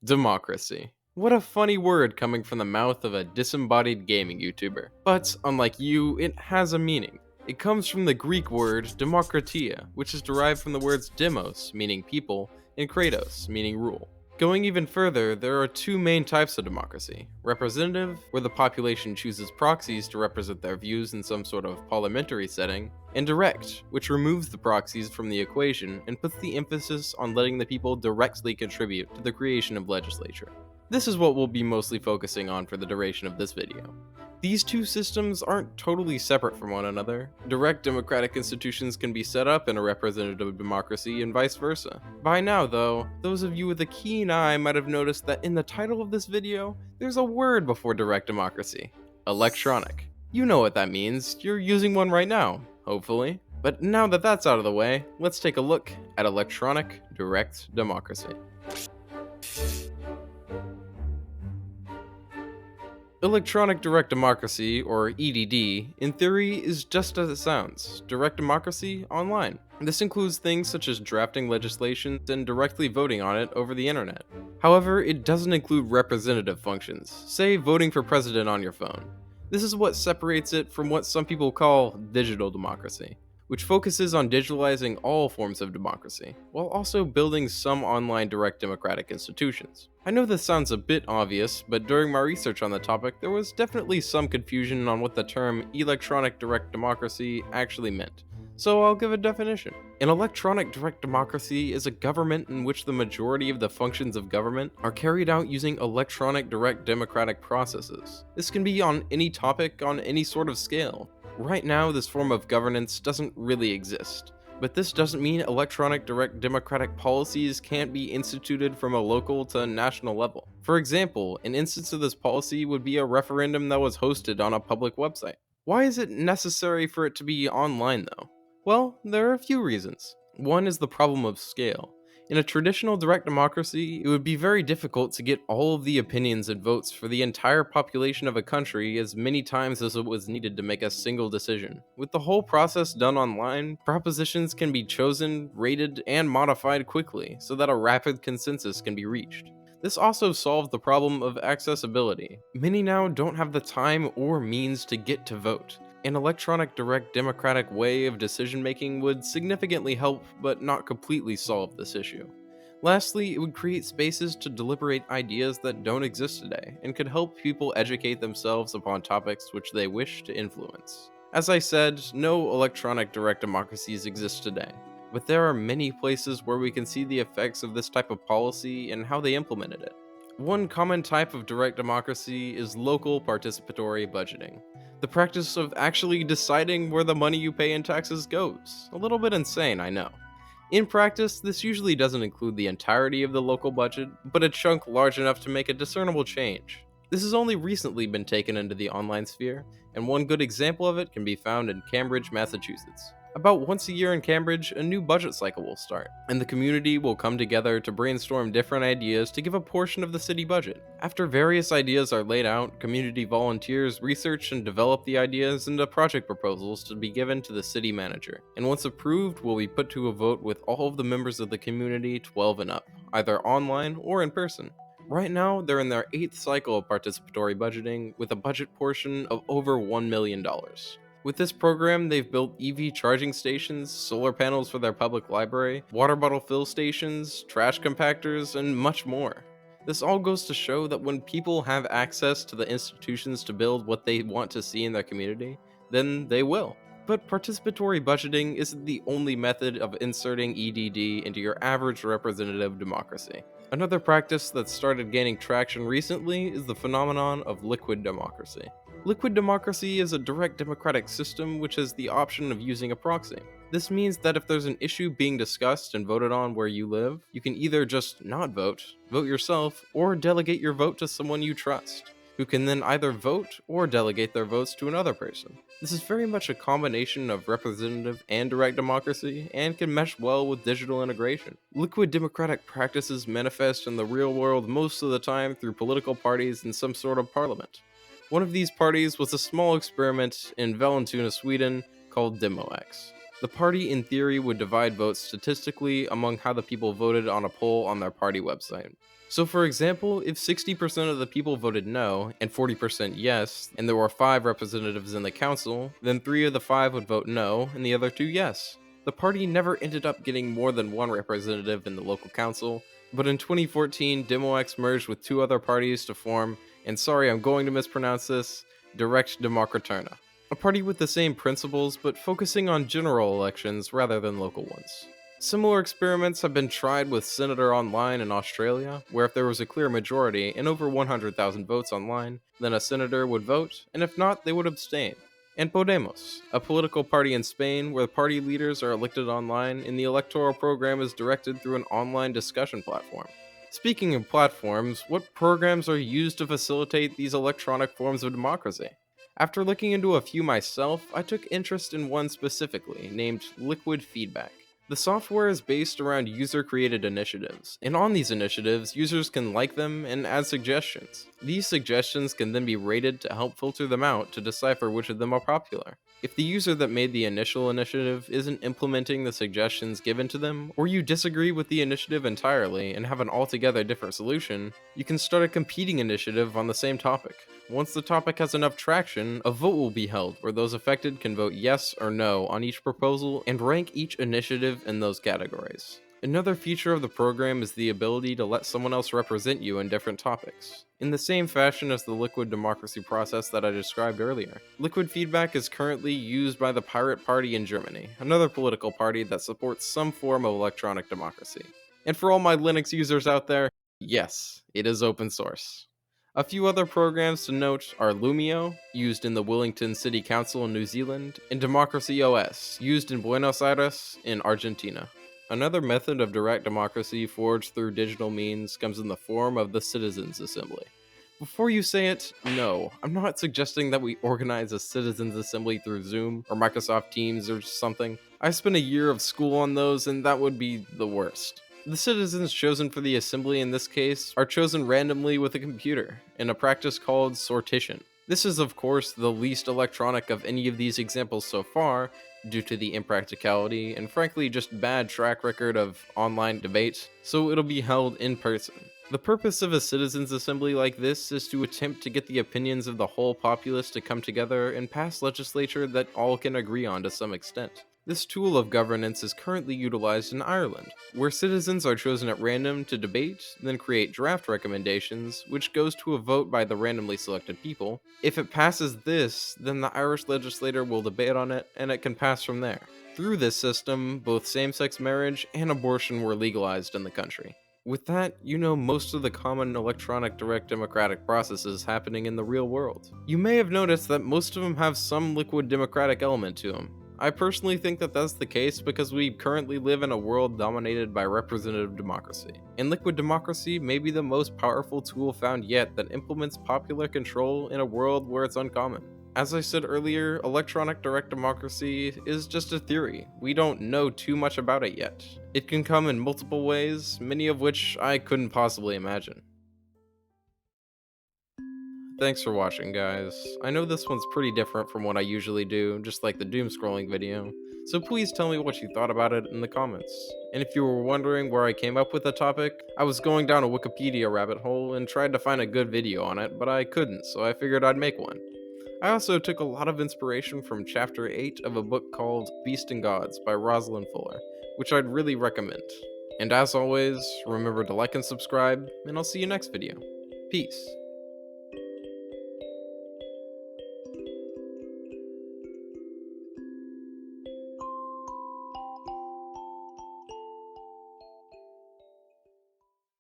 Democracy. What a funny word coming from the mouth of a disembodied gaming YouTuber. But, unlike you, it has a meaning. It comes from the Greek word demokratia, which is derived from the words demos, meaning people, and kratos, meaning rule. Going even further, there are two main types of democracy. Representative, where the population chooses proxies to represent their views in some sort of parliamentary setting, and direct, which removes the proxies from the equation and puts the emphasis on letting the people directly contribute to the creation of legislature. This is what we'll be mostly focusing on for the duration of this video. These two systems aren't totally separate from one another. Direct democratic institutions can be set up in a representative democracy and vice versa. By now though, those of you with a keen eye might have noticed that in the title of this video, there's a word before direct democracy. Electronic. You know what that means, you're using one right now, hopefully. But now that that's out of the way, let's take a look at electronic direct democracy. Electronic direct democracy, or EDD, in theory is just as it sounds, direct democracy online. This includes things such as drafting legislation and directly voting on it over the internet. However, it doesn't include representative functions, say voting for president on your phone. This is what separates it from what some people call digital democracy, which focuses on digitalizing all forms of democracy, while also building some online direct democratic institutions. I know this sounds a bit obvious, but during my research on the topic, there was definitely some confusion on what the term electronic direct democracy actually meant. So I'll give a definition. An electronic direct democracy is a government in which the majority of the functions of government are carried out using electronic direct democratic processes. This can be on any topic on any sort of scale. Right now, this form of governance doesn't really exist, but this doesn't mean electronic direct democratic policies can't be instituted from a local to national level. For example, an instance of this policy would be a referendum that was hosted on a public website. Why is it necessary for it to be online though? Well, there are a few reasons. One is the problem of scale. In a traditional direct democracy, it would be very difficult to get all of the opinions and votes for the entire population of a country as many times as it was needed to make a single decision. With the whole process done online, propositions can be chosen, rated, and modified quickly so that a rapid consensus can be reached. This also solves the problem of accessibility. Many now don't have the time or means to get to vote. An electronic direct democratic way of decision making would significantly help, but not completely solve this issue. Lastly, it would create spaces to deliberate ideas that don't exist today, and could help people educate themselves upon topics which they wish to influence. As I said, no electronic direct democracies exist today, but there are many places where we can see the effects of this type of policy and how they implemented it. One common type of direct democracy is local participatory budgeting. The practice of actually deciding where the money you pay in taxes goes. A little bit insane, I know. In practice, this usually doesn't include the entirety of the local budget, but a chunk large enough to make a discernible change. This has only recently been taken into the online sphere, and one good example of it can be found in Cambridge, Massachusetts. About once a year in Cambridge, a new budget cycle will start, and the community will come together to brainstorm different ideas to give a portion of the city budget. After various ideas are laid out, community volunteers research and develop the ideas into project proposals to be given to the city manager, and once approved will be put to a vote with all of the members of the community 12 and up, either online or in person. Right now, they're in their 8th cycle of participatory budgeting with a budget portion of over $1 million. With this program, they've built EV charging stations, solar panels for their public library, water bottle fill stations, trash compactors, and much more. This all goes to show that when people have access to the institutions to build what they want to see in their community, then they will. But participatory budgeting isn't the only method of inserting EDD into your average representative democracy. Another practice that's started gaining traction recently is the phenomenon of liquid democracy. Liquid democracy is a direct democratic system which has the option of using a proxy. This means that if there's an issue being discussed and voted on where you live, you can either just not vote yourself, or delegate your vote to someone you trust, who can then either vote or delegate their votes to another person. This is very much a combination of representative and direct democracy, and can mesh well with digital integration. Liquid democratic practices manifest in the real world most of the time through political parties in some sort of parliament. One of these parties was a small experiment in Vallentuna, Sweden, called DemoX. The party in theory would divide votes statistically among how the people voted on a poll on their party website. So for example, if 60% of the people voted no and 40% yes, and there were 5 representatives in the council, then 3 of the 5 would vote no and the other 2 yes. The party never ended up getting more than 1 representative in the local council, but in 2014, DemoX merged with 2 other parties to form, and sorry I'm going to mispronounce this, Direct Democraturna, a party with the same principles but focusing on general elections rather than local ones. Similar experiments have been tried with Senator Online in Australia, where if there was a clear majority and over 100,000 votes online, then a senator would vote, and if not, they would abstain. And Podemos, a political party in Spain where the party leaders are elected online and the electoral program is directed through an online discussion platform. Speaking of platforms, what programs are used to facilitate these electronic forms of democracy? After looking into a few myself, I took interest in one specifically, named Liquid Feedback. The software is based around user-created initiatives, and on these initiatives, users can like them and add suggestions. These suggestions can then be rated to help filter them out to decipher which of them are popular. If the user that made the initial initiative isn't implementing the suggestions given to them, or you disagree with the initiative entirely and have an altogether different solution, you can start a competing initiative on the same topic. Once the topic has enough traction, a vote will be held where those affected can vote yes or no on each proposal and rank each initiative in those categories. Another feature of the program is the ability to let someone else represent you in different topics. In the same fashion as the liquid democracy process that I described earlier, liquid feedback is currently used by the Pirate Party in Germany, another political party that supports some form of electronic democracy. And for all my Linux users out there, yes, it is open source. A few other programs to note are Lumio, used in the Wellington City Council in New Zealand, and Democracy OS, used in Buenos Aires in Argentina. Another method of direct democracy forged through digital means comes in the form of the Citizens Assembly. Before you say it, no, I'm not suggesting that we organize a Citizens Assembly through Zoom or Microsoft Teams or something. I spent a year of school on those and that would be the worst. The citizens chosen for the assembly in this case are chosen randomly with a computer, in a practice called sortition. This is of course the least electronic of any of these examples so far, due to the impracticality and frankly just bad track record of online debate, so it'll be held in person. The purpose of a citizens' assembly like this is to attempt to get the opinions of the whole populace to come together and pass legislation that all can agree on to some extent. This tool of governance is currently utilized in Ireland, where citizens are chosen at random to debate, then create draft recommendations, which goes to a vote by the randomly selected people. If it passes this, then the Irish legislator will debate on it, and it can pass from there. Through this system, both same-sex marriage and abortion were legalized in the country. With that, you know most of the common electronic direct democratic processes happening in the real world. You may have noticed that most of them have some liquid democratic element to them. I personally think that that's the case because we currently live in a world dominated by representative democracy. And liquid democracy may be the most powerful tool found yet that implements popular control in a world where it's uncommon. As I said earlier, electronic direct democracy is just a theory. We don't know too much about it yet. It can come in multiple ways, many of which I couldn't possibly imagine. Thanks for watching, guys. I know this one's pretty different from what I usually do, just like the doom scrolling video, so please tell me what you thought about it in the comments. And if you were wondering where I came up with the topic, I was going down a Wikipedia rabbit hole and tried to find a good video on it, but I couldn't, so I figured I'd make one. I also took a lot of inspiration from chapter 8 of a book called Beast and Gods by Rosalind Fuller, which I'd really recommend. And as always, remember to like and subscribe, and I'll see you next video. Peace.